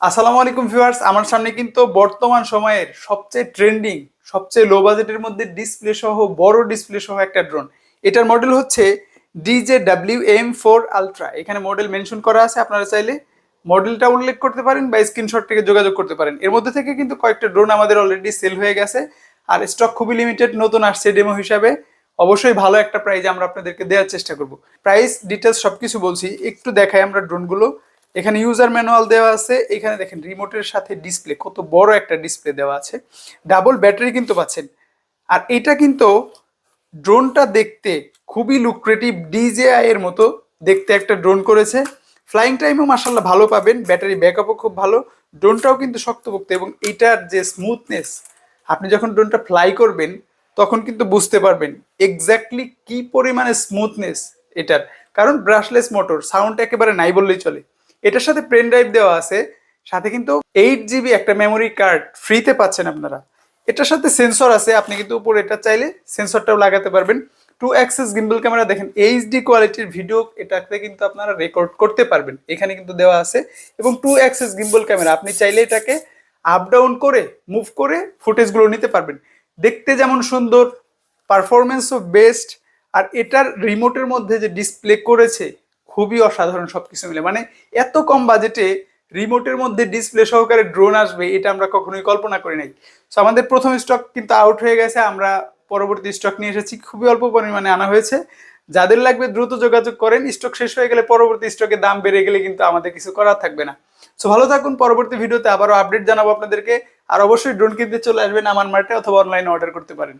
আসসালামু আলাইকুম ভিউয়ার্স, আমার সামনে কিন্তু বর্তমান সময়ের সবচেয়ে ট্রেন্ডিং, সবচেয়ে লো বাজেটের মধ্যে ডিসপ্লে সহ বড় ডিসপ্লে সহ একটা ড্রোন। এটার মডেল হচ্ছে DJWM4 আলট্রা। এখানে মডেল মেনশন করা আছে, আপনারা চাইলে মডেলটা উল্লেখ করতে পারেন বা স্ক্রিনশট থেকে যোগাযোগ করতে পারেন। এর মধ্যে থেকে কিন্তু কয়েকটা ড্রোন আমাদের অলরেডি সেল হয়ে গেছে, আর স্টক খুবই লিমিটেড, নতুন আসছে ডেমো হিসাবে। অবশ্যই ভালো একটা প্রাইস আমরা আপনাদেরকে দেওয়ার চেষ্টা করব। প্রাইস ডিটেলস সবকিছু বলছি, একটু দেখাই আমরা ড্রোনগুলো। এখানে ইউজার ম্যানুয়াল দেওয়া আছে, এখানে দেখেন রিমোটের সাথে ডিসপ্লে, কত বড় একটা ডিসপ্লে দেওয়া আছে। ডাবল ব্যাটারি কিন্তু পাচ্ছেন। আর এটা কিন্তু ড্রোনটা দেখতে খুবই লুক্রেটিভ, ডিজেআই এর মতো দেখতে একটা ড্রোন করেছে। ফ্লাইং টাইমও মাসাল্লাহ ভালো পাবেন, ব্যাটারি ব্যাকআপও খুব ভালো। ড্রোনটাও কিন্তু শক্তপোক্ত, এবং এটার যে স্মুথনেস, আপনি যখন ড্রোনটা ফ্লাই করবেন তখন কিন্তু বুঝতে পারবেন এক্স্যাক্টলি কি পরিমাণে স্মুথনেস এটার। কারণ ব্রাশলেস মোটর, সাউন্ড একেবারে নাই বললেই চলে। এটার সাথে পেন ড্রাইভ দেওয়া আছে, সাথে কিন্তু 8 GB একটা মেমোরি কার্ড ফ্রিতে পাচ্ছেন আপনারা। এটার সাথে সেন্সর আছে, আপনি কিন্তু উপরে এটা চাইলে সেন্সরটাও লাগাতে পারবেন। 2 অ্যাক্সিস গিম্বল ক্যামেরা, দেখেন এইচডি কোয়ালিটির ভিডিও এটাতে কিন্তু আপনারা রেকর্ড করতে পারবেন, এখানে কিন্তু দেওয়া আছে। এবং 2 অ্যাক্সিস গিম্বল ক্যামেরা, আপনি চাইলে এটাকে আপ ডাউন করে মুভ করে ফুটেজগুলো নিতে পারবেন। দেখতে যেমন সুন্দর, পারফরমেন্সও বেস্ট। আর এটার রিমোটের মধ্যে যে ডিসপ্লে করেছে, খুবই অসাধারণ সবকিছু মিলে। মানে এত কম বাজেটে রিমোটের মধ্যে ডিসপ্লে সহকারে ড্রোন আসবে, এটা আমরা কখনোই কল্পনা করি নাই। সো আমাদের প্রথম স্টক কিন্তু আউট হয়ে গেছে, আমরা পরবর্তী স্টক নিয়ে এসেছি, খুবই অল্প পরিমাণে আনা হয়েছে। যাদের লাগবে দ্রুত যোগাযোগ করেন, স্টক শেষ হয়ে গেলে পরবর্তী স্টকের দাম বেড়ে গেলে কিন্তু আমাদের কিছু করার থাকবে না। সো ভালো থাকুন, পরবর্তী ভিডিওতে আবারও আপডেট জানাবো আপনাদেরকে। আর অবশ্যই ড্রোন কিনতে চলে আসবেন আমার মার্টে, অথবা অনলাইনে অর্ডার করতে পারেন।